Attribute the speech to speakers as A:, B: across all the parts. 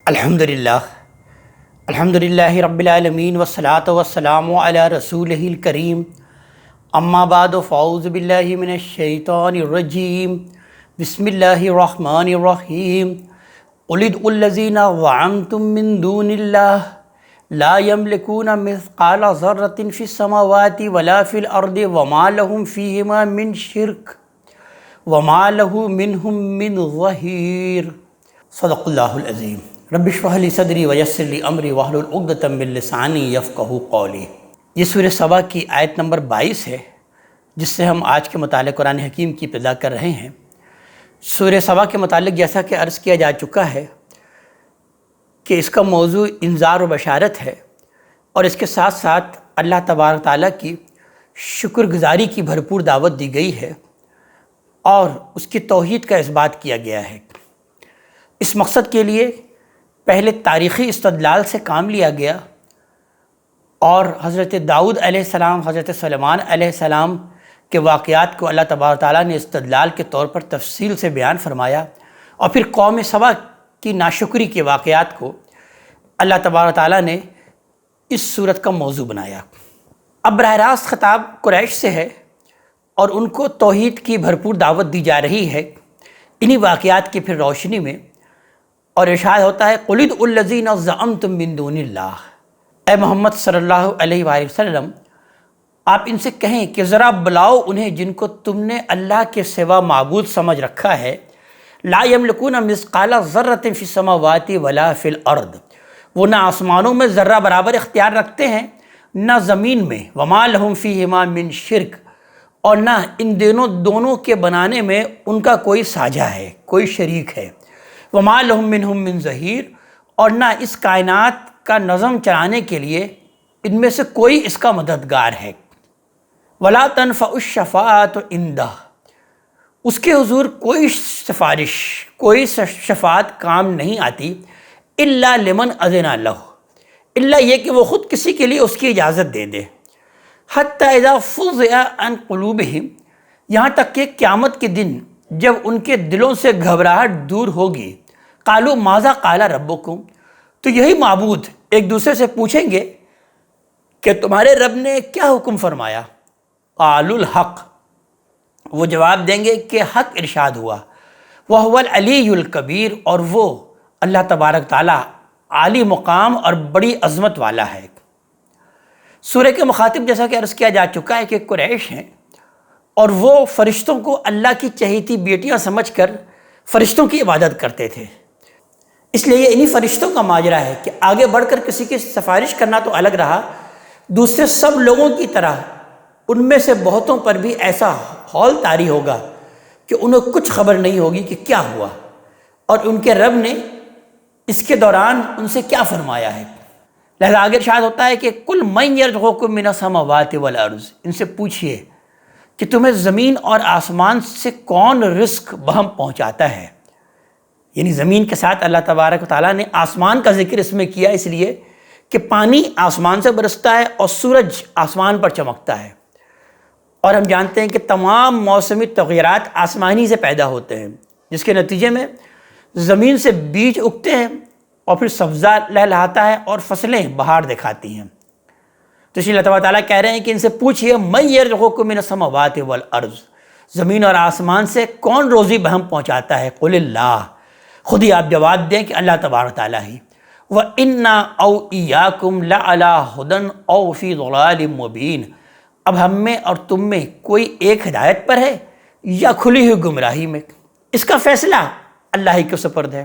A: الحمدللہ رب العالمین والصلاة والسلام علی رسولہ الکریم اما بعد فاعوذ باللہ من الشیطان الرجیم بسم اللہ الرحمن الرحیم قل ادعوا الذین زعمتم من دون اللہ لا یملکون مثقال ذرۃ فی السماوات ولا فی الارض وما لهم فیہما من شرک وما لہ منہم من ظہیر۔ صدق اللہ العظیم۔ رب اشرح لی صدری ویسر لی امری واحلل عقدۃ من لسانی یفقہوا قولی۔ یہ سورہ سبا کی آیت نمبر 22 ہے، جس سے ہم آج کے مطالعہ قرآن حکیم کی ابتدا کر رہے ہیں۔ سورہ سبا کے متعلق جیسا کہ عرض کیا جا چکا ہے کہ اس کا موضوع انذار و بشارت ہے، اور اس کے ساتھ ساتھ اللہ تبارک تعالیٰ کی شکر گزاری کی بھرپور دعوت دی گئی ہے اور اس کی توحید کا اثبات کیا گیا ہے۔ اس مقصد کے لیے پہلے تاریخی استدلال سے کام لیا گیا، اور حضرت داؤد علیہ السلام، حضرت سلیمان علیہ السلام کے واقعات کو اللہ تبارک تعالیٰ نے استدلال کے طور پر تفصیل سے بیان فرمایا، اور پھر قوم سبا کی ناشکری کے واقعات کو اللہ تبارک تعالیٰ نے اس صورت کا موضوع بنایا۔ اب براہ راست خطاب قریش سے ہے، اور ان کو توحید کی بھرپور دعوت دی جا رہی ہے انہی واقعات کی پھر روشنی میں، اور ارشاد ہوتا ہے قل ادعوا الذین زعمتم من دون اللہ۔ اے محمد صلی اللہ علیہ وآلہ وسلم، آپ ان سے کہیں کہ ذرا بلاؤ انہیں جن کو تم نے اللہ کے سوا معبود سمجھ رکھا ہے۔ لا یملکون مثقال ذرۃ فی السماوات ولا فی الارض، وہ نہ آسمانوں میں ذرہ برابر اختیار رکھتے ہیں نہ زمین میں، وما لہم فیہما من شرک، اور نہ ان دونوں کے بنانے میں ان کا کوئی ساجھا ہے، کوئی شریک ہے۔ وما لہم منہم من ظہیر، اور نہ اس کائنات کا نظم چلانے کے لیے ان میں سے کوئی اس کا مددگار ہے۔ ولا تنفع الشفاعۃ عندہ، اس کے حضور کوئی سفارش، کوئی شفاعت کام نہیں آتی، الا لمن اذن لہ، الا یہ کہ وہ خود کسی کے لیے اس کی اجازت دے دے۔ حتی اذا فزع عن قلوبہم، یہاں تک کہ قیامت کے دن جب ان کے دلوں سے گھبراہٹ دور ہوگی، قالوا ماذا قال ربکم، تو یہی معبود ایک دوسرے سے پوچھیں گے کہ تمہارے رب نے کیا حکم فرمایا۔ قالوا الحق، وہ جواب دیں گے کہ حق ارشاد ہوا۔ وَهُوَ الْعَلِيُّ الْكَبِيرُ، اور وہ اللہ تبارک تعالیٰ عالی مقام اور بڑی عظمت والا ہے۔ سورہ کے مخاطب جیسا کہ عرض کیا جا چکا ہے کہ قریش ہیں، اور وہ فرشتوں کو اللہ کی چہیتی بیٹیاں سمجھ کر فرشتوں کی عبادت کرتے تھے۔ اس لیے یہ انہی فرشتوں کا ماجرا ہے کہ آگے بڑھ کر کسی کی سفارش کرنا تو الگ رہا، دوسرے سب لوگوں کی طرح ان میں سے بہتوں پر بھی ایسا ہول طاری ہوگا کہ انہیں کچھ خبر نہیں ہوگی کہ کیا ہوا، اور ان کے رب نے اس کے دوران ان سے کیا فرمایا ہے۔ لہذا آگے ارشاد ہوتا ہے کہ قل من یرزقکم من السماوات والارض، ان سے پوچھئے کہ تمہیں زمین اور آسمان سے کون رزق بہم پہنچاتا ہے۔ یعنی زمین کے ساتھ اللہ تبارک و تعالیٰ نے آسمان کا ذکر اس میں کیا، اس لیے کہ پانی آسمان سے برستا ہے اور سورج آسمان پر چمکتا ہے، اور ہم جانتے ہیں کہ تمام موسمی تغیرات آسمانی سے پیدا ہوتے ہیں، جس کے نتیجے میں زمین سے بیج اگتے ہیں، اور پھر سبزہ لہلہاتا ہے اور فصلیں بہار دکھاتی ہیں۔ تو اس لیے اللہ تعالیٰ کہہ رہے ہیں کہ ان سے پوچھئے من یرزقکم من السماوات والارض، زمین اور آسمان سے کون روزی بہم پہنچاتا ہے۔ قل اللہ، خود ہی آپ جواب دیں کہ اللہ تبارک تعالیٰ ہی۔ وَإِنَّا أَوْ إِيَّاكُمْ لَعَلَىٰ هُدًى أَوْ فِي ضَلَالٍ مُّبِينٍ، اب ہم میں اور تم میں کوئی ایک ہدایت پر ہے یا کھلی ہوئی گمراہی میں، اس کا فیصلہ اللہ ہی کے سپرد ہے۔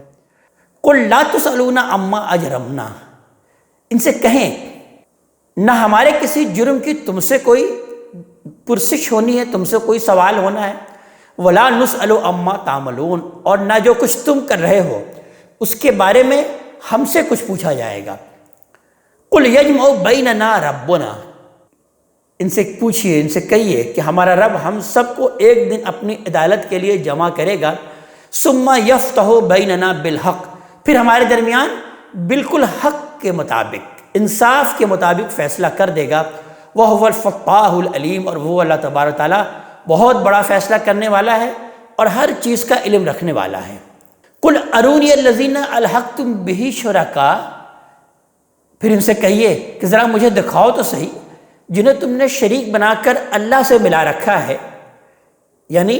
A: قُلْ لَا تُسْأَلُونَ عَمَّا أَجْرَمْنَا، ان سے کہیں نہ ہمارے کسی جرم کی تم سے کوئی پرسش ہونی ہے، تم سے کوئی سوال ہونا ہے۔ وَلَا نُسْأَلُ عَمَّا تَعْمَلُونَ، اور نہ جو کچھ تم کر رہے ہو اس کے بارے میں ہم سے کچھ پوچھا جائے گا۔ قُلْ يَجْمَعُ بَيْنَنَا رَبُّنَا، ان سے پوچھئے، ان سے کہیے کہ ہمارا رب ہم سب کو ایک دن اپنی عدالت کے لیے جمع کرے گا۔ ثُمَّ يَفْتَحُ بَيْنَنَا بِالْحَقِّ، پھر ہمارے درمیان بالکل حق کے مطابق، انصاف کے مطابق فیصلہ کر دے گا۔ وَهُوَ الْفَتَّاحُ الْعَلِيمُ، اور وہ اللہ تبارک تعالیٰ بہت بڑا فیصلہ کرنے والا ہے اور ہر چیز کا علم رکھنے والا ہے۔ قل ارونی الذین الحقتم بہ شرکاء، پھر ان سے کہیے کہ ذرا مجھے دکھاؤ تو صحیح جنہیں تم نے شریک بنا کر اللہ سے ملا رکھا ہے، یعنی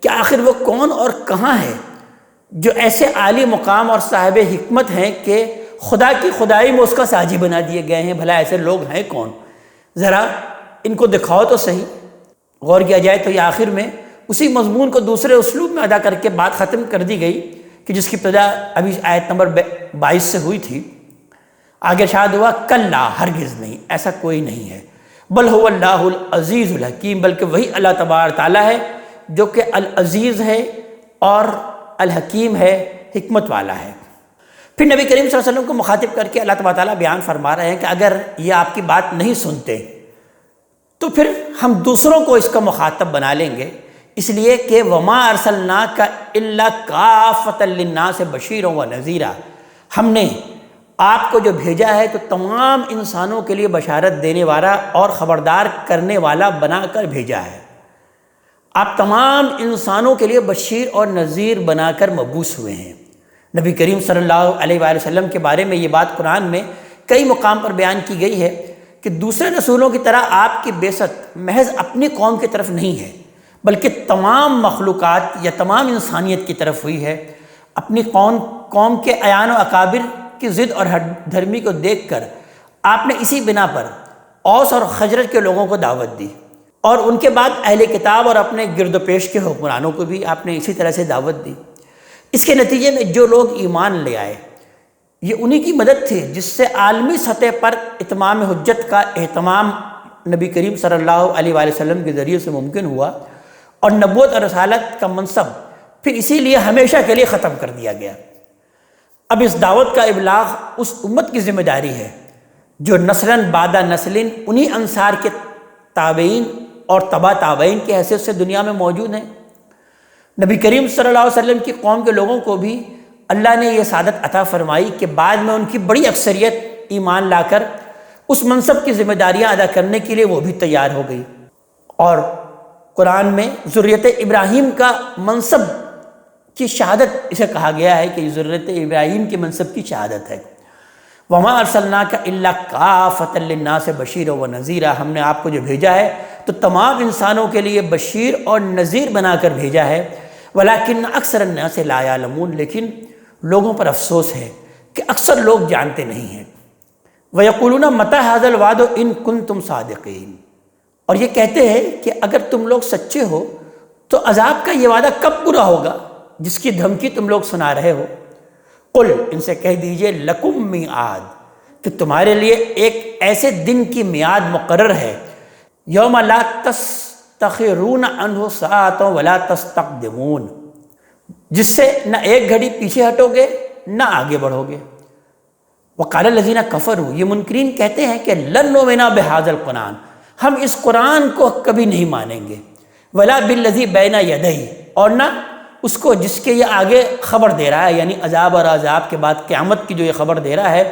A: کہ آخر وہ کون اور کہاں ہے جو ایسے عالی مقام اور صاحب حکمت ہیں کہ خدا کی خدائی میں اس کا ساجی بنا دیے گئے ہیں، بھلا ایسے لوگ ہیں کون، ذرا ان کو دکھاؤ تو صحیح۔ غور کیا جائے تو یہ آخر میں اسی مضمون کو دوسرے اسلوب میں ادا کر کے بات ختم کر دی گئی کہ جس کی ابتدا ابھی آیت نمبر 22 سے ہوئی تھی۔ آگے ارشاد ہوا کلا، ہرگز نہیں، ایسا کوئی نہیں ہے، بل هو اللہ العزیز الحکیم، بلکہ وہی اللہ تبارک تعالیٰ ہے جو کہ العزیز ہے اور الحکیم ہے، حکمت والا ہے۔ پھر نبی کریم صلی اللہ علیہ وسلم کو مخاطب کر کے اللہ تبارک تعالیٰ بیان فرما رہے ہیں کہ اگر یہ آپ کی بات نہیں سنتے تو پھر ہم دوسروں کو اس کا مخاطب بنا لیں گے، اس لیے کہ وما ارسلناک الا کافۃ للناس بشیرا ونذیرا، ہم نے آپ کو جو بھیجا ہے تو تمام انسانوں کے لیے بشارت دینے والا اور خبردار کرنے والا بنا کر بھیجا ہے۔ آپ تمام انسانوں کے لیے بشیر اور نذیر بنا کر مبعوث ہوئے ہیں۔ نبی کریم صلی اللہ علیہ وآلہ وسلم کے بارے میں یہ بات قرآن میں کئی مقام پر بیان کی گئی ہے کہ دوسرے رسولوں کی طرح آپ کی بعثت محض اپنی قوم کی طرف نہیں ہے بلکہ تمام مخلوقات یا تمام انسانیت کی طرف ہوئی ہے۔ اپنی قوم کے اعیان و اکابر کی ضد اور ہٹ دھرمی کو دیکھ کر آپ نے اسی بنا پر اوس اور خزرج کے لوگوں کو دعوت دی، اور ان کے بعد اہل کتاب اور اپنے گرد و پیش کے حکمرانوں کو بھی آپ نے اسی طرح سے دعوت دی۔ اس کے نتیجے میں جو لوگ ایمان لے آئے یہ انہی کی مدد تھی جس سے عالمی سطح پر اتمام حجت کا اہتمام نبی کریم صلی اللہ علیہ وآلہ وسلم کے ذریعے سے ممکن ہوا، اور نبوت اور رسالت کا منصب پھر اسی لیے ہمیشہ کے لیے ختم کر دیا گیا۔ اب اس دعوت کا ابلاغ اس امت کی ذمہ داری ہے جو نسلاً بعد نسلیں انہی انصار کے تابعین اور تبع تابعین کی حیثیت سے دنیا میں موجود ہیں۔ نبی کریم صلی اللہ علیہ وسلم کی قوم کے لوگوں کو بھی اللہ نے یہ سعادت عطا فرمائی کہ بعد میں ان کی بڑی اکثریت ایمان لا کر اس منصب کی ذمہ داریاں ادا کرنے کے لیے وہ بھی تیار ہو گئی، اور قرآن میں ذریت ابراہیم کا منصب کی شہادت اسے کہا گیا ہے کہ ذریت ابراہیم کے منصب کی شہادت ہے۔ وما ارسلناک الا کافۃ للناس بشیرا ونذیرا، ہم نے آپ کو جو بھیجا ہے تو تمام انسانوں کے لیے بشیر اور نذیر بنا کر بھیجا ہے، ولکن اکثر الناس لا یعلمون، لیکن لوگوں پر افسوس ہے کہ اکثر لوگ جانتے نہیں ہیں۔ وَيَقُولُونَ مَتَى هَذَا الْوَعْدُ إِن كُنتُمْ صَادِقِينَ، اور یہ کہتے ہیں کہ اگر تم لوگ سچے ہو تو عذاب کا یہ وعدہ کب پورا ہوگا جس کی دھمکی تم لوگ سنا رہے ہو۔ قل، ان سے کہہ دیجئے، لکم میعاد، کہ تمہارے لیے ایک ایسے دن کی میعاد مقرر ہے، یوم لا تستخرون عنہ ساعۃ ولا تستقدمون، جس سے نہ ایک گھڑی پیچھے ہٹو گے نہ آگے بڑھو گے۔ وقال الذین کفروا، یہ منکرین کہتے ہیں کہ لن نؤمن بہذا القرآن، ہم اس قرآن کو کبھی نہیں مانیں گے، ولا بالذی بین یدیہ، اور نہ اس کو جس کے یہ آگے خبر دے رہا ہے، یعنی عذاب اور عذاب کے بعد قیامت کی جو یہ خبر دے رہا ہے،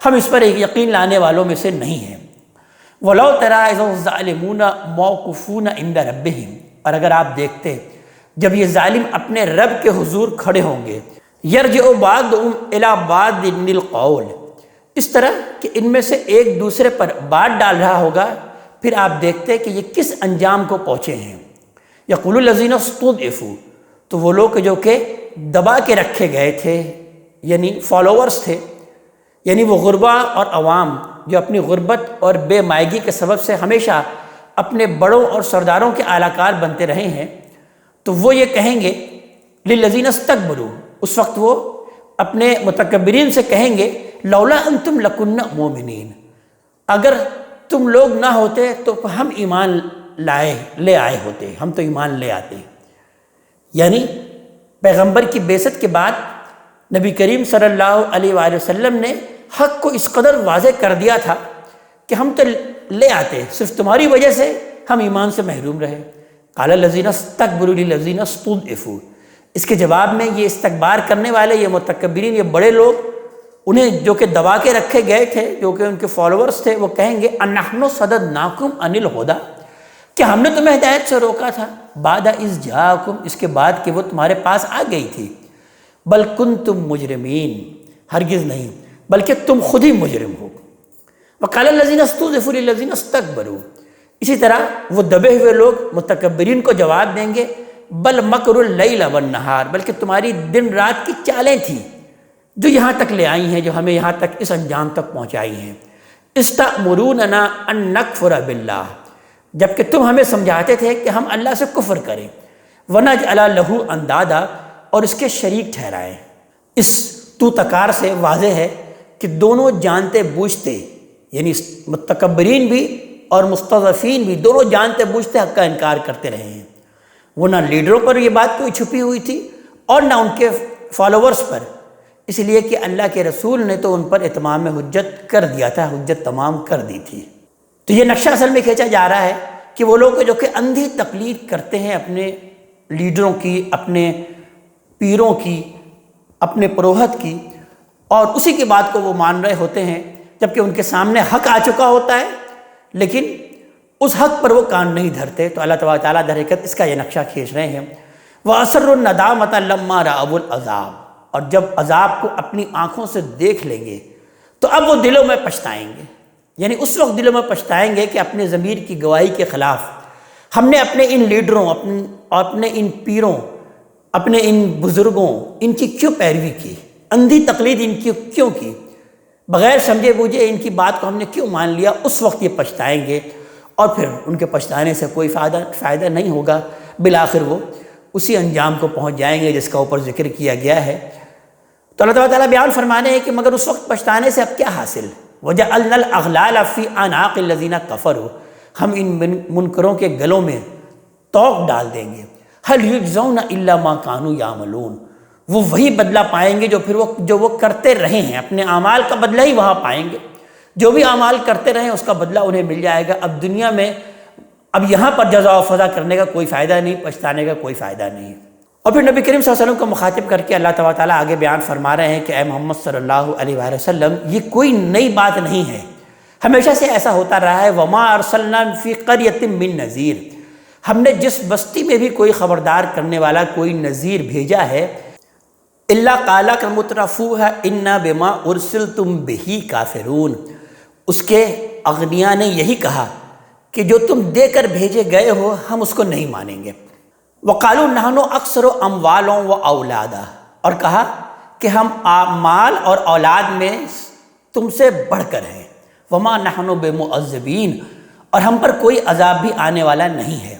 A: ہم اس پر ایک یقین لانے والوں میں سے نہیں ہیں۔ وَلَوْ تَرَىٰ إِذِ الظَّالِمُونَ مَوْقُوفُونَ عِندَ رَبِّهِمْ، اور اگر آپ دیکھتے جب یہ ظالم اپنے رب کے حضور کھڑے ہوں گے، يَرْجِعُ بَعْضُهُمْ إِلَىٰ بَعْضٍ الْقَوْلَ، اس طرح کہ ان میں سے ایک دوسرے پر بات ڈال رہا ہوگا، پھر آپ دیکھتے کہ یہ کس انجام کو پہنچے ہیں۔ يَقُولُ الَّذِينَ اسْتُضْعِفُوا، تو وہ لوگ جو کہ دبا کے رکھے گئے تھے، یعنی فالوورز تھے، یعنی وہ غربا اور عوام جو اپنی غربت اور بے مائگی کے سبب سے ہمیشہ اپنے بڑوں اور سرداروں کے اعلی کار بنتے رہے ہیں، تو وہ یہ کہیں گے للذین استکبروا، اس وقت وہ اپنے متکبرین سے کہیں گے لولا انتم لکنا مومنین، اگر تم لوگ نہ ہوتے تو ہم ایمان لے آئے ہوتے، ہم تو ایمان لے آتے۔ یعنی پیغمبر کی بعثت کے بعد نبی کریم صلی اللہ علیہ وآلہ وسلم نے حق کو اس قدر واضح کر دیا تھا کہ ہم تو لے آتے، صرف تمہاری وجہ سے ہم ایمان سے محروم رہے۔ قال الذین استکبروا للذین استضعفوا، اس کے جواب میں یہ استکبار کرنے والے، یہ متکبرین، یہ بڑے لوگ، انہیں جو کہ دبا کے رکھے گئے تھے، جو کہ ان کے فالوورز تھے، وہ کہیں گے انحن صددناکم عن الہدی، کہ ہم نے تمہیں ہدایت سے روکا تھا، بعد اذ جاءکم، اس کے بعد کہ وہ تمہارے پاس آ گئی تھی، بل کنتم مجرمین، ہرگز نہیں بلکہ تم خود ہی مجرم ہو۔ وقال الذین استضعفوا للذین استکبروا، اسی طرح وہ دبے ہوئے لوگ متکبرین کو جواب دیں گے، بل مکر اللیل والنہار، بلکہ تمہاری دن رات کی چالیں تھیں جو یہاں تک لے آئی ہیں، جو ہمیں یہاں تک اس انجام تک پہنچائی ہیں۔ استأمروننا ان نکفر باللہ، جبکہ تم ہمیں سمجھاتے تھے کہ ہم اللہ سے کفر کریں، ونجعل لہ اندادا، اور اس کے شریک ٹھہرائیں۔ اس تو تکار سے واضح ہے کہ دونوں جانتے بوجھتے، یعنی متکبرین بھی اور مستضعفین بھی دونوں جانتے بوجھتے حق کا انکار کرتے رہے ہیں۔ وہ نہ لیڈروں پر یہ بات کوئی چھپی ہوئی تھی اور نہ ان کے فالوورز پر، اس لیے کہ اللہ کے رسول نے تو ان پر اتمام حجت کر دیا تھا، حجت تمام کر دی تھی۔ تو یہ نقشہ اصل میں کھینچا جا رہا ہے کہ وہ لوگ جو کہ اندھی تقلید کرتے ہیں اپنے لیڈروں کی، اپنے پیروں کی، اپنے پروہت کی، اور اسی کی بات کو وہ مان رہے ہوتے ہیں، جبکہ ان کے سامنے حق آ چکا ہوتا ہے لیکن اس حق پر وہ کان نہیں دھرتے۔ تو اللہ تبارک تعالیٰ در حقیقت اس کا یہ نقشہ کھینچ رہے ہیں۔ وَأَسَرُّوا النَّدَامَةَ لَمَّا رَأَوُا الْعَذَابَ، اور جب عذاب کو اپنی آنکھوں سے دیکھ لیں گے تو اب وہ دلوں میں پچھتائیں گے، یعنی اس وقت دلوں میں پچھتائیں گے کہ اپنے ضمیر کی گواہی کے خلاف ہم نے اپنے ان لیڈروں، اپنے ان پیروں، اپنے ان بزرگوں، ان کی کیوں پیروی کی، اندھی تقلید ان کی کیوں کی، بغیر سمجھے بوجھے ان کی بات کو ہم نے کیوں مان لیا۔ اس وقت یہ پچھتائیں گے اور پھر ان کے پچھتانے سے کوئی فائدہ نہیں ہوگا، بالآخر وہ اسی انجام کو پہنچ جائیں گے جس کا اوپر ذکر کیا گیا ہے۔ تو اللہ تعالیٰ بیان فرمانے ہیں کہ مگر اس وقت پچھتانے سے اب کیا حاصل؟ وَجَعَلْنَا الْأَغْلَالَ فِي أَعْنَاقِ الَّذِينَ كَفَرُوا، ہم ان منکروں کے گلوں میں طوق ڈال دیں گے۔ هَلْ يُجْزَوْنَ إِلَّا مَا كَانُوا يَعْمَلُونَ، وہ وہی بدلہ پائیں گے جو وہ کرتے رہے ہیں، اپنے اعمال کا بدلہ ہی وہاں پائیں گے، جو بھی اعمال کرتے رہے اس کا بدلہ انہیں مل جائے گا۔ اب دنیا میں اب یہاں پر جزا و فضا کرنے کا کوئی فائدہ نہیں، پچھتانے کا کوئی فائدہ نہیں۔ اور پھر نبی کریم صلی اللہ علیہ وسلم کو مخاطب کر کے اللہ تعالیٰ آگے بیان فرما رہے ہیں کہ اے محمد صلی اللہ علیہ وآلہ وسلم، یہ کوئی نئی بات نہیں ہے، ہمیشہ سے ایسا ہوتا رہا ہے۔ وما ارسلنا فی قریۃ من نذیر، ہم نے جس بستی میں بھی کوئی خبردار کرنے والا، کوئی نذیر بھیجا ہے، الا قال مترفوها انا بما ارسلتم به کافرون، اس کے اغنیاء نے یہی کہا کہ جو تم دے کر بھیجے گئے ہو ہم اس کو نہیں مانیں گے۔ وقالوا نحن اکثر اموالا و اولادا، اور کہا کہ ہم مال اور اولاد میں تم سے بڑھ کر ہیں۔ وما نحن بمعذبین، اور ہم پر کوئی عذاب بھی آنے والا نہیں ہے۔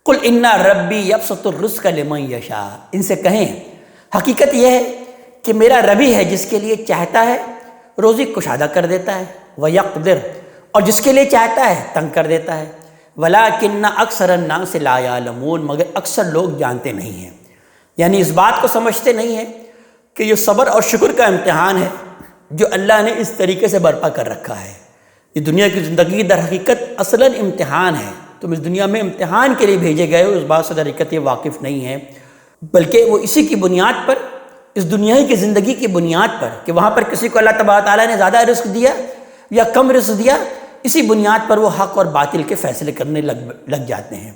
A: قل ان ربی یبسط الرزق لمن یشاء، ان سے کہیں حقیقت یہ ہے کہ میرا ربی ہے جس کے لیے چاہتا ہے روزی کشادہ کر دیتا ہے، ویقدر، اور جس کے لیے چاہتا ہے تنگ کر دیتا ہے، ولیکن اکثر الناس لا یعلمون، مگر اکثر لوگ جانتے نہیں ہیں، یعنی اس بات کو سمجھتے نہیں ہیں کہ یہ صبر اور شکر کا امتحان ہے جو اللہ نے اس طریقے سے برپا کر رکھا ہے۔ یہ دنیا کی زندگی در حقیقت اصلاً امتحان ہے، تم اس دنیا میں امتحان کے لیے بھیجے گئے ہو، اس بات سے در حقیقت یہ واقف نہیں ہے، بلکہ وہ اسی کی بنیاد پر، اس دنیائی کی زندگی کی بنیاد پر کہ وہاں پر کسی کو اللہ تبارک تعالیٰ نے زیادہ رزق دیا یا کم رزق دیا، اسی بنیاد پر وہ حق اور باطل کے فیصلے کرنے لگ جاتے ہیں۔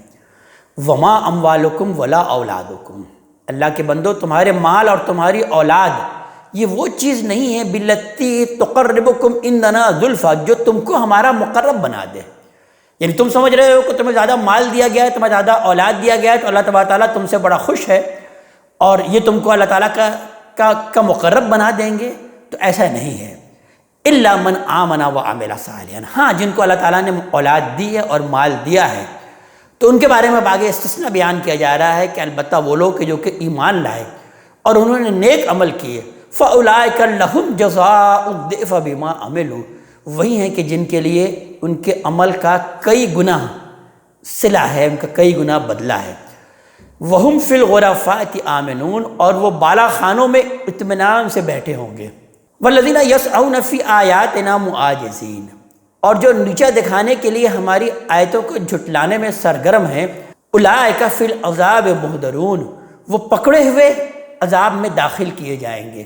A: وما اموالکم ولا اولادکم، اللہ کے بندو تمہارے مال اور تمہاری اولاد یہ وہ چیز نہیں ہے بالتی تقربکم عندنا زلفیٰ، جو تم کو ہمارا مقرب بنا دے، یعنی تم سمجھ رہے ہو کہ تمہیں زیادہ مال دیا گیا ہے، تمہیں زیادہ اولاد دیا گیا ہے تو اللہ تبارک تعالیٰ تم سے بڑا خوش ہے اور یہ تم کو اللہ تعالیٰ کا مقرب بنا دیں گے، تو ایسا نہیں ہے۔ الا من آمن وعمل صالحا، ہاں جن کو اللہ تعالیٰ نے اولاد دی ہے اور مال دیا ہے تو ان کے بارے میں آگے استثناء بیان کیا جا رہا ہے کہ البتہ وہ لوگ جو کہ ایمان لائے اور انہوں نے نیک عمل کیے، فَأُولَٰئِكَ لَهُمْ جَزَاءُ الضِّعْفِ بِمَا عَمِلُوا، وہی ہیں کہ جن کے لیے ان کے عمل کا کئی گنا صلہ ہے، ان کا کئی گنا بدلہ ہے۔ وَهُمْ فِي الْغُرَفَاتِ آمِنُونَ، اور وہ بالا خانوں میں اطمینان سے بیٹھے ہوں گے۔ وَالَّذِينَ يَسْعَوْنَ فِي آيَاتِنَا مُعَاجِزِينَ، اور جو نیچا دکھانے کے لیے ہماری آیتوں کو جھٹلانے میں سرگرم ہیں، اولئک فی العذاب محضرون، وہ پکڑے ہوئے عذاب میں داخل کیے جائیں گے۔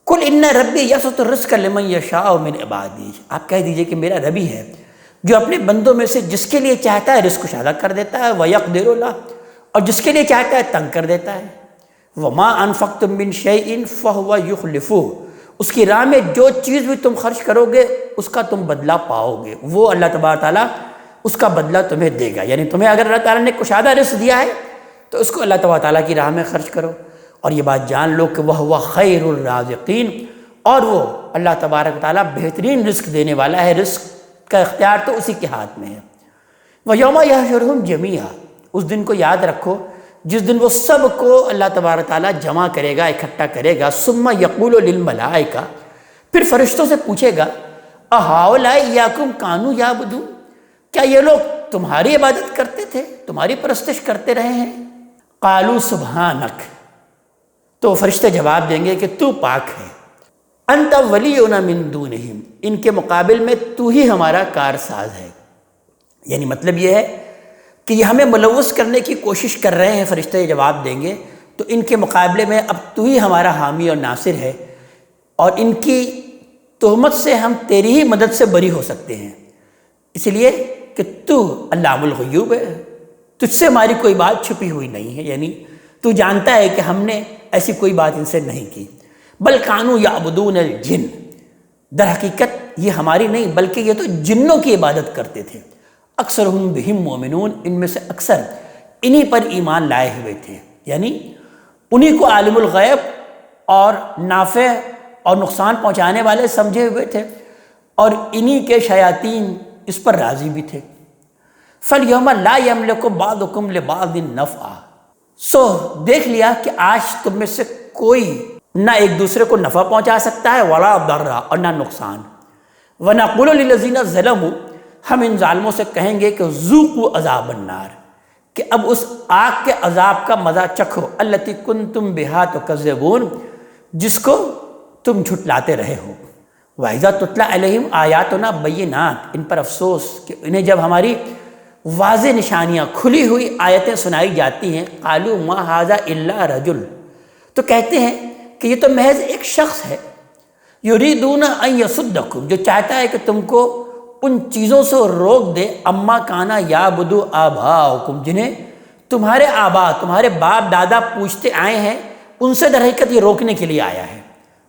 A: قل ان ربی یبسط الرزق لمن یشاء من عبادی، آپ کہہ دیجئے کہ میرا ربی ہے جو اپنے بندوں میں سے جس کے لیے چاہتا ہے رزق کشادہ کر دیتا ہے، ویقدر له، اور جس کے لیے چاہتا ہے تنگ کر دیتا ہے، وما انفقتم من شیء فهو یخلفہ، اس کی راہ میں جو چیز بھی تم خرچ کرو گے اس کا تم بدلہ پاؤ گے، وہ اللہ تبارک تعالیٰ اس کا بدلہ تمہیں دے گا۔ یعنی تمہیں اگر اللہ تعالیٰ نے کشادہ رزق دیا ہے تو اس کو اللہ تبارک تعالیٰ کی راہ میں خرچ کرو، اور یہ بات جان لو کہ وہ خیر الرازقین، اور وہ اللہ تبارک تعالیٰ بہترین رزق دینے والا ہے، رزق کا اختیار تو اسی کے ہاتھ میں ہے۔ وَيَوْمَ يَحْشُرُهُمْ جَمِيعًا، اس دن کو یاد رکھو جس دن وہ سب کو اللہ تبارک تعالیٰ جمع کرے گا، اکٹھا کرے گا۔ ثُمَّ يَقُولُ لِلْمَلَائِكَةِ، پھر فرشتوں سے پوچھے گا أَهَؤُلَاءِ إِيَّاكُمْ كَانُوا يَعْبُدُونَ، کیا یہ لوگ تمہاری عبادت کرتے تھے، تمہاری پرستش کرتے رہے ہیں؟ قَالُوا سُبْحَانَكَ، تو فرشتے جواب دیں گے کہ تو پاک ہے، انت ولینا من دونہم، ان کے مقابل میں تو ہی ہمارا کارساز ہے۔ یعنی مطلب یہ ہے کہ یہ ہمیں ملوث کرنے کی کوشش کر رہے ہیں، فرشتے جواب دیں گے، تو ان کے مقابلے میں اب تو ہی ہمارا حامی اور ناصر ہے، اور ان کی تہمت سے ہم تیری ہی مدد سے بری ہو سکتے ہیں، اس لیے کہ تو علام الغیوب ہے، تجھ سے ہماری کوئی بات چھپی ہوئی نہیں ہے، یعنی تو جانتا ہے کہ ہم نے ایسی کوئی بات ان سے نہیں کی۔ بل کانوا یعبدون الجن، در حقیقت یہ ہماری نہیں بلکہ یہ تو جنوں کی عبادت کرتے تھے۔ اکثرہم بہم مومنون، ان میں سے اکثر انہی پر ایمان لائے ہوئے تھے، یعنی انہی کو عالم الغیب اور نافع اور نقصان پہنچانے والے سمجھے ہوئے تھے، اور انہی کے شیاطین اس پر راضی بھی تھے۔ فَالْيَوْمَ لَا يَمْلِكُ بَعْضُكُمْ لِبَعْضٍ نَفْعًا، سو دیکھ لیا کہ آج تم میں سے کوئی نہ ایک دوسرے کو نفع پہنچا سکتا ہے، ولا ضرّا، اور نہ نقصان۔ وَنَقُولُ لِلَّذِينَ ظَلَمُوا، ہم ان ظالموں سے کہیں گے کہ ذُوقُوا عذاب النار، کہ اب اس آگ کے عذاب کا مزہ چکھو، الَّتِي كُنتُم بِهَا تُكَذِّبُونَ، جس کو تم جھٹلاتے رہے ہو۔ وَإِذَا تُتْلَىٰ عَلَيْهِمْ آيَاتُنَا بَيِّنَاتٍ، ان پر افسوس کہ انہیں جب ہماری واضح نشانیاں کھلی ہوئی آیتیں سنائی جاتی ہیں، قَالُوا مَا هَٰذَا إِلَّا رَجُلٌ، تو کہتے ہیں کہ یہ تو محض ایک شخص ہے، یریدون ان یصدکم، جو چاہتا ہے کہ تم کو ان چیزوں سے روک دے، اما کانا یعبد آباؤکم، جنہیں تمہارے آبا، تمہارے باپ دادا پوچھتے آئے ہیں، ان سے در حقیقت یہ روکنے کے لیے آیا ہے۔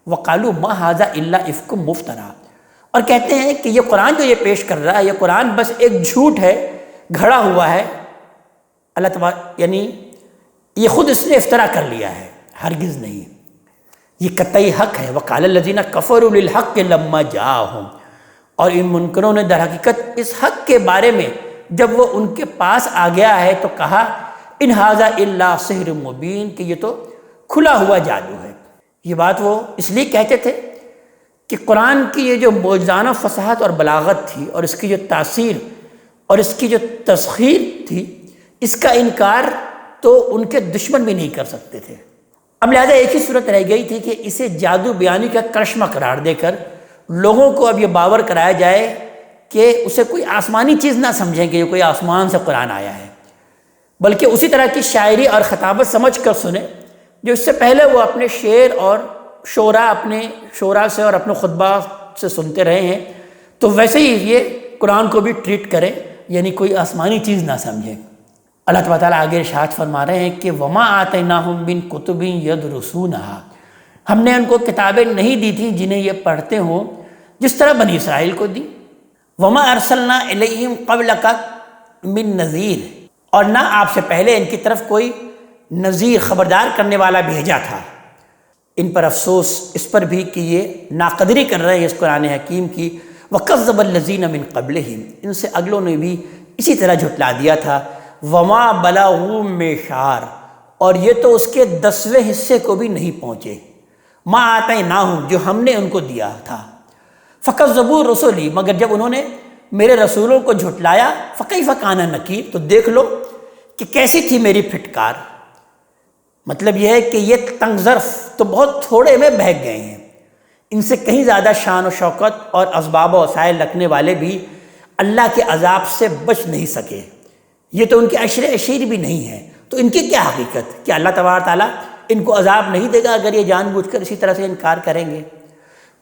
A: وقالوا ما ھذا الا افک مفترا، اور کہتے ہیں کہ یہ قرآن جو یہ پیش کر رہا ہے، یہ قرآن بس ایک جھوٹ ہے، گھڑا ہوا ہے، اللہ تبارک یعنی یہ خود اس نے افترا کر لیا ہے، ہرگز نہیں، یہ قطعی حق ہے۔ وقال الذین کفروا للحق لما جاءہم، اور ان منکروں نے در حقیقت اس حق کے بارے میں جب وہ ان کے پاس آ گیا ہے تو کہا ان ھذا الا سحر مبین، کہ یہ تو کھلا ہوا جادو ہے۔ یہ بات وہ اس لیے کہتے تھے کہ قرآن کی یہ جو معجزانہ فصاحت اور بلاغت تھی، اور اس کی جو تاثیر اور اس کی جو تسخیر تھی، اس کا انکار تو ان کے دشمن بھی نہیں کر سکتے تھے۔ اب لہذا ایک ہی صورت رہ گئی تھی کہ اسے جادو بیانی کا کرشمہ قرار دے کر لوگوں کو اب یہ باور کرایا جائے کہ اسے کوئی آسمانی چیز نہ سمجھیں کہ یہ کوئی آسمان سے قرآن آیا ہے، بلکہ اسی طرح کی شاعری اور خطابت سمجھ کر سنیں جو اس سے پہلے وہ اپنے شعر اور اپنے شعراء سے اور اپنے خطبہ سے سنتے رہے ہیں، تو ویسے ہی یہ قرآن کو بھی ٹریٹ کریں، یعنی کوئی آسمانی چیز نہ سمجھیں۔ اللہ تعالیٰ آگے ارشاد فرما رہے ہیں کہ وَمَا آتَيْنَاهُم مِّن كُتُبٍ يَدْرُسُونَهَا، ہم نے ان کو کتابیں نہیں دی تھیں جنہیں یہ پڑھتے ہوں، جس طرح بنی اسرائیل کو دی۔ وَمَا أَرْسَلْنَا إِلَيْهِمْ قَبْلَكَ مِن نَذِيرٍ، اور نہ آپ سے پہلے ان کی طرف کوئی نذیر خبردار کرنے والا بھیجا تھا۔ ان پر افسوس اس پر بھی کہ یہ ناقدری کر رہے ہیں اس قرآن حکیم کی۔ وَكَذَّبَ الَّذِينَ مِن قَبْلِهِمْ، ان سے اگلوں نے بھی اسی طرح جھٹلا دیا تھا۔ وَمَا بَلَغُوا مِعْشَارَ، اور یہ تو اس کے 10ویں حصے کو بھی نہیں پہنچے۔ مَا آتَيْنَاهُمْ، جو ہم نے ان کو دیا تھا۔ فَكَذَّبُوا رُسُلِي، مگر جب انہوں نے میرے رسولوں کو جھٹلایا، فَكَيْفَ كَانَ نَكِيرٌ، تو دیکھ لو کہ کیسی تھی میری پھٹکار۔ مطلب یہ ہے کہ یہ تنگ ظرف تو بہت تھوڑے میں بہک گئے ہیں، ان سے کہیں زیادہ شان و شوکت اور اسباب و وسائل رکھنے والے بھی اللہ کے عذاب سے بچ نہیں سکے۔ یہ تو ان کے عشر عشیر بھی نہیں ہے، تو ان کی کیا حقیقت کہ اللہ تبارک تعالیٰ ان کو عذاب نہیں دے گا اگر یہ جان بوجھ کر اسی طرح سے انکار کریں گے۔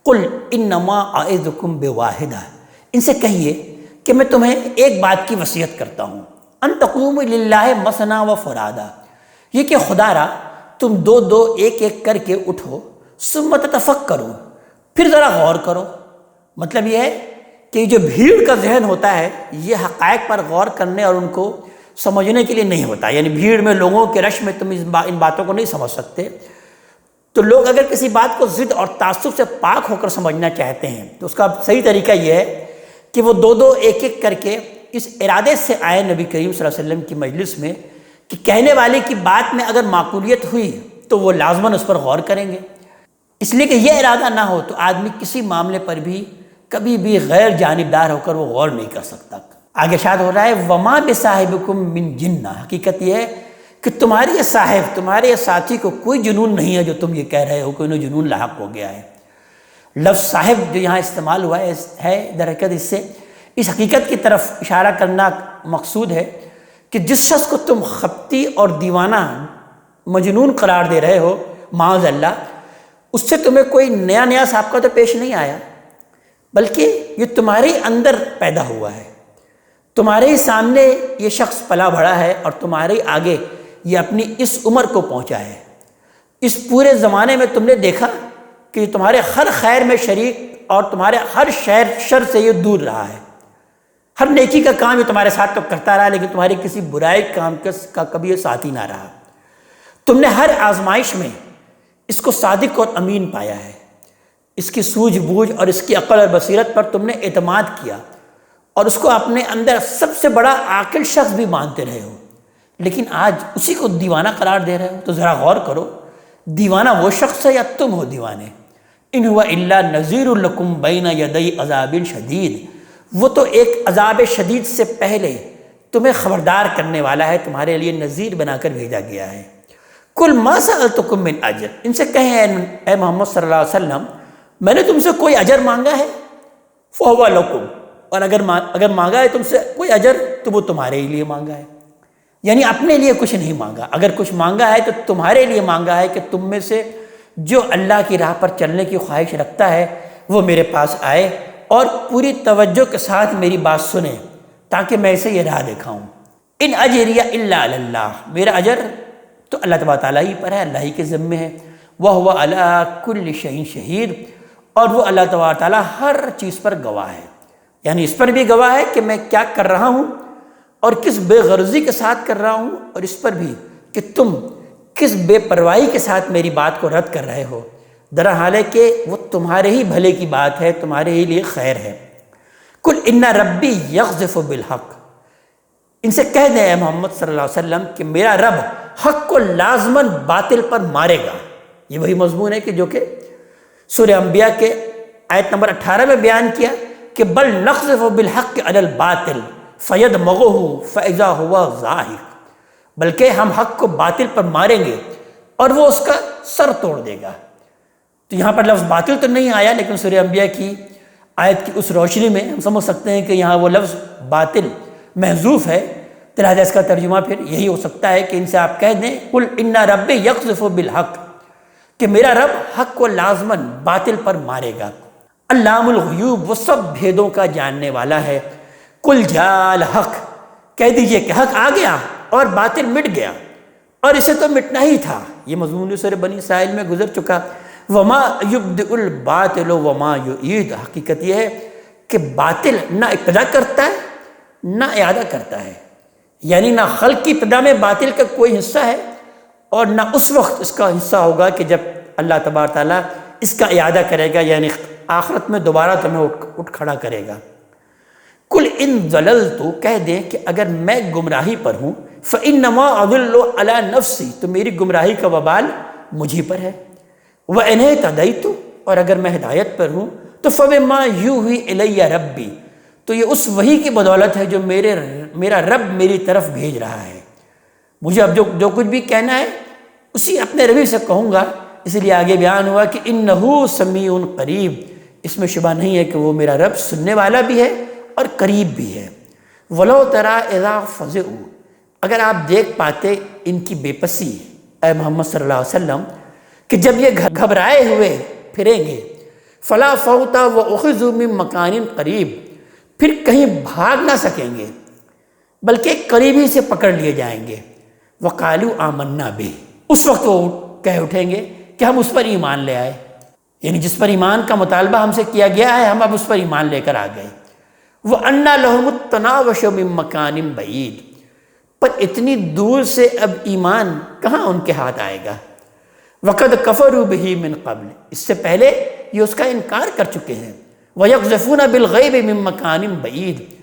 A: قل انما اعظکم بواحدہ، ان سے کہیے کہ میں تمہیں ایک بات کی وصیت کرتا ہوں، ان تقوموا للہ مثنی و فرادا، یہ کہ خدا را تم دو دو ایک ایک کر کے اٹھو، ثم تتفکروا، پھر ذرا غور کرو۔ مطلب یہ ہے کہ جو بھیڑ کا ذہن ہوتا ہے یہ حقائق پر غور کرنے اور ان کو سمجھنے کے لیے نہیں ہوتا، یعنی بھیڑ میں لوگوں کے رش میں تم ان باتوں کو نہیں سمجھ سکتے۔ تو لوگ اگر کسی بات کو ضد اور تعصب سے پاک ہو کر سمجھنا چاہتے ہیں تو اس کا صحیح طریقہ یہ ہے کہ وہ دو دو ایک ایک کر کے اس ارادے سے آئے نبی کریم صلی اللہ علیہ وسلم کی مجلس میں کہ کہنے والے کی بات میں اگر معقولیت ہوئی تو وہ لازماً اس پر غور کریں گے۔ اس لیے کہ یہ ارادہ نہ ہو تو آدمی کسی معاملے پر بھی کبھی بھی غیر جانبدار ہو کر وہ غور نہیں کر سکتا۔ آگے ارشاد ہو رہا ہے وما بصاحبکم من جنہ، حقیقت یہ ہے کہ تمہارے یہ صاحب، تمہارے یہ ساتھی کو کوئی جنون نہیں ہے جو تم یہ کہہ رہے ہو، کوئی جنون لاحق ہو گیا ہے۔ لفظ صاحب جو یہاں استعمال ہوا ہے در حقیقت اس سے اس حقیقت کی طرف اشارہ کرنا مقصود ہے کہ جس شخص کو تم خبتی اور دیوانہ مجنون قرار دے رہے ہو معاذ اللہ، اس سے تمہیں کوئی نیا سابقہ تو پیش نہیں آیا، بلکہ یہ تمہارے اندر پیدا ہوا ہے، تمہارے ہی سامنے یہ شخص پلا بڑھا ہے اور تمہارے آگے یہ اپنی اس عمر کو پہنچا ہے۔ اس پورے زمانے میں تم نے دیکھا کہ یہ تمہارے ہر خیر میں شریک اور تمہارے ہر شر سے یہ دور رہا ہے، ہر نیکی کا کام یہ تمہارے ساتھ تو کرتا رہا لیکن تمہاری کسی برائی کام کا کبھی یہ ساتھی نہ رہا۔ تم نے ہر آزمائش میں اس کو صادق اور امین پایا ہے، اس کی سوجھ بوجھ اور اس کی عقل اور بصیرت پر تم نے اعتماد کیا اور اس کو اپنے اندر سب سے بڑا عاقل شخص بھی مانتے رہے ہو، لیکن آج اسی کو دیوانہ قرار دے رہے ہو۔ تو ذرا غور کرو، دیوانہ وہ شخص ہے یا تم ہو دیوانے؟ ان ہوا الا نذیر لکم بین یدی عذاب شدید، وہ تو ایک عذاب شدید سے پہلے تمہیں خبردار کرنے والا ہے، تمہارے لیے نذیر بنا کر بھیجا گیا ہے۔ کل ما سألتکم من اجر، ان سے کہیں اے محمد صلی اللہ علیہ وسلم میں نے تم سے کوئی اجر مانگا ہے؟ فہو لکم، اور اگر مانگا ہے تم سے کوئی اجر تو وہ تمہارے لیے مانگا ہے، یعنی اپنے لیے کچھ نہیں مانگا۔ اگر کچھ مانگا ہے تو تمہارے لیے مانگا ہے کہ تم میں سے جو اللہ کی راہ پر چلنے کی خواہش رکھتا ہے وہ میرے پاس آئے اور پوری توجہ کے ساتھ میری بات سنے تاکہ میں اسے یہ راہ دکھاؤں۔ ان اجریہ الا علی اللہ، میرا اجر تو اللہ تبارک تعالیٰ ہی پر ہے، اللہ ہی کے ذمے ہے۔ وَهُوَ عَلَىٰ كُلِّ شَيْءٍ شَهِيدٌ، اور وہ اللہ تبارک تعالیٰ ہر چیز پر گواہ ہے، یعنی اس پر بھی گواہ ہے کہ میں کیا کر رہا ہوں اور کس بے غرضی کے ساتھ کر رہا ہوں، اور اس پر بھی کہ تم کس بے پرواہی کے ساتھ میری بات کو رد کر رہے ہو، درحال ہے کہ وہ تمہارے ہی بھلے کی بات ہے، تمہارے ہی لیے خیر ہے۔ قُلْ إِنَّ رَبِّي يَقْذِفُ بِالْحَقِّ، ان سے کہہ دیں اے محمد صلی اللہ علیہ وسلم کہ میرا رب حق کو لازماً باطل پر مارے گا۔ یہ وہی مضمون ہے کہ جو کہ سورہ انبیاء کے آیت نمبر 18 میں بیان کیا کہ بل نقذف بالحق علی الباطل فیدمغہ فاذا ہوا زاہق، بلکہ ہم حق کو باطل پر ماریں گے اور وہ اس کا سر توڑ دے گا۔ تو یہاں پر لفظ باطل تو نہیں آیا، لیکن سورہ انبیاء کی آیت کی اس روشنی میں ہم سمجھ سکتے ہیں کہ یہاں وہ لفظ باطل محذوف ہے، لہٰذا اس کا ترجمہ پھر یہی ہو سکتا ہے کہ ان سے آپ کہہ دیں قل ان ربی یقذف بالحق، کہ میرا رب حق کو لازماً باطل پر مارے گا۔ علام الغیوب، وہ سب بھیدوں کا جاننے والا ہے۔ قل جاء الحق، کہہ دیجئے کہ حق آ گیا اور باطل مٹ گیا، اور اسے تو مٹنا ہی تھا۔ یہ مضمون سورہ بنی اسرائیل میں گزر چکا۔ وما یبدئ الباطل وما یعید، حقیقت یہ ہے کہ باطل نہ ابتدا کرتا ہے نہ اعادہ کرتا ہے، یعنی نہ خلق کی ابتدا میں باطل کا کوئی حصہ ہے اور نہ اس وقت اس کا حصہ ہوگا کہ جب اللہ تبارک تعالیٰ اس کا اعادہ کرے گا، یعنی آخرت میں دوبارہ تمہیں اٹھ کھڑا کرے گا۔ کل ان ضللت، کہہ دیں کہ اگر میں گمراہی پر ہوں، فانما اضل علی نفسی، تو میری گمراہی کا وبال مجھی پر ہے۔ وان اهتدیت، اور اگر میں ہدایت پر ہوں تو فبما یوحی الی ربی، تو یہ اس وحی کی بدولت ہے جو میرا رب میری طرف بھیج رہا ہے۔ مجھے اب جو کچھ بھی کہنا ہے اسی اپنے ربی سے کہوں گا، اس لیے آگے بیان ہوا کہ انہ سمیع قریب، اس میں شبہ نہیں ہے کہ وہ میرا رب سننے والا بھی ہے اور قریب بھی ہے۔ ولو تری اذا فزعوا، اگر آپ دیکھ پاتے ان کی بے پسی اے محمد صلی اللہ علیہ وسلم کہ جب یہ گھبرائے ہوئے پھریں گے، فلا فوت واخذوا من مکان قریب، پھر کہیں بھاگ نہ سکیں گے بلکہ قریبی سے پکڑ لیے جائیں گے۔ وقالوا آمنا بہ، اس وقت وہ کہہ اٹھیں گے کہ ہم اس پر ایمان لے آئے، یعنی جس پر ایمان کا مطالبہ ہم سے کیا گیا ہے ہم اب اس پر ایمان لے کر آ گئے۔ وَأَنَّ لَهُمُ التَّنَاوُشُ مِن مَّكَانٍ بَعِيدٍ، پر اتنی دور سے اب ایمان کہاں ان کے ہاتھ آئے گا۔ وَقَدْ كَفَرُوا بِهِ مِن قَبْلِ، اس سے پہلے یہ اس کا انکار کر چکے ہیں۔ وَيَقْذِفُونَ بِالْغَيْبِ مِن مَّكَانٍ بَعِيدٍ،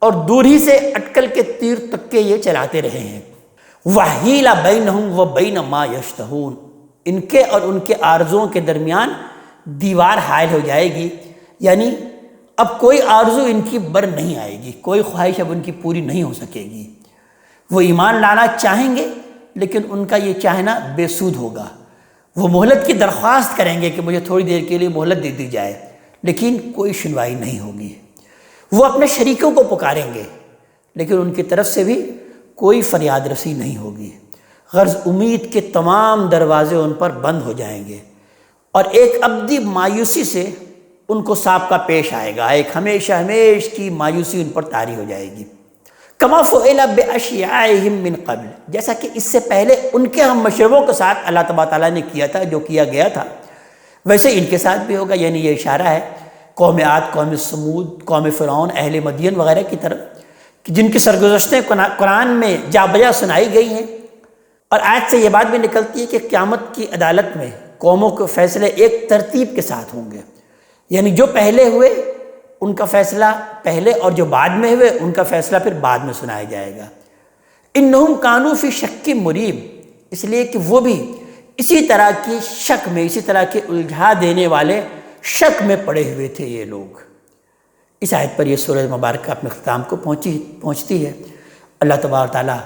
A: اور دور ہی سے اٹکل کے تیر تک کے یہ چلاتے رہے ہیں۔ وَحِيلَ بَيْنَهُمْ وَبَيْنَ مَا يَشْتَهُونَ، ان کے اور ان کے آرزوؤں کے درمیان دیوار حائل ہو جائے گی، یعنی اب کوئی آرزو ان کی بر نہیں آئے گی، کوئی خواہش اب ان کی پوری نہیں ہو سکے گی۔ وہ ایمان لانا چاہیں گے لیکن ان کا یہ چاہنا بے سود ہوگا۔ وہ مہلت کی درخواست کریں گے کہ مجھے تھوڑی دیر کے لیے مہلت دے دی جائے، لیکن کوئی سنوائی نہیں ہوگی۔ وہ اپنے شریکوں کو پکاریں گے لیکن ان کی طرف سے بھی کوئی فریاد رسی نہیں ہوگی۔ غرض امید کے تمام دروازے ان پر بند ہو جائیں گے، اور ایک ابدی مایوسی سے ان کو سابقہ پیش آئے گا، ایک ہمیشہ ہمیش کی مایوسی ان پر طاری ہو جائے گی۔ کما فعل باشیاءہم من قبل، جیسا کہ اس سے پہلے ان کے ہم مشربوں کے ساتھ اللہ تبارک تعالیٰ نے کیا تھا، جو کیا گیا تھا ویسے ان کے ساتھ بھی ہوگا، یعنی یہ اشارہ ہے قوم عاد، قوم سمود، قوم فرعون، اہل مدین وغیرہ کی طرف، جن کی سرگزشتیں قرآن میں جا بجا سنائی گئی ہیں۔ اور آیت سے یہ بات بھی نکلتی ہے کہ قیامت کی عدالت میں قوموں کے فیصلے ایک ترتیب کے ساتھ ہوں گے، یعنی جو پہلے ہوئے ان کا فیصلہ پہلے، اور جو بعد میں ہوئے ان کا فیصلہ پھر بعد میں سنایا جائے گا۔ انہم کانوا فی شک مریب، اس لیے کہ وہ بھی اسی طرح کی شک میں، اسی طرح کے الجھا دینے والے شک میں پڑے ہوئے تھے یہ لوگ۔ اس آیت پر یہ سورہ مبارکہ اپنے اختتام کو پہنچتی ہے۔ اللہ تبارک تعالیٰ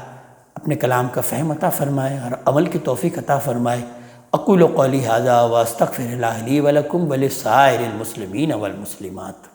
A: اپنے کلام کا فہم عطا فرمائے اور عمل کی توفیق عطا فرمائے۔ اقول قولی ھذا واستغفر اللہ لی ولکم ولسائر المسلمین والمسلمات۔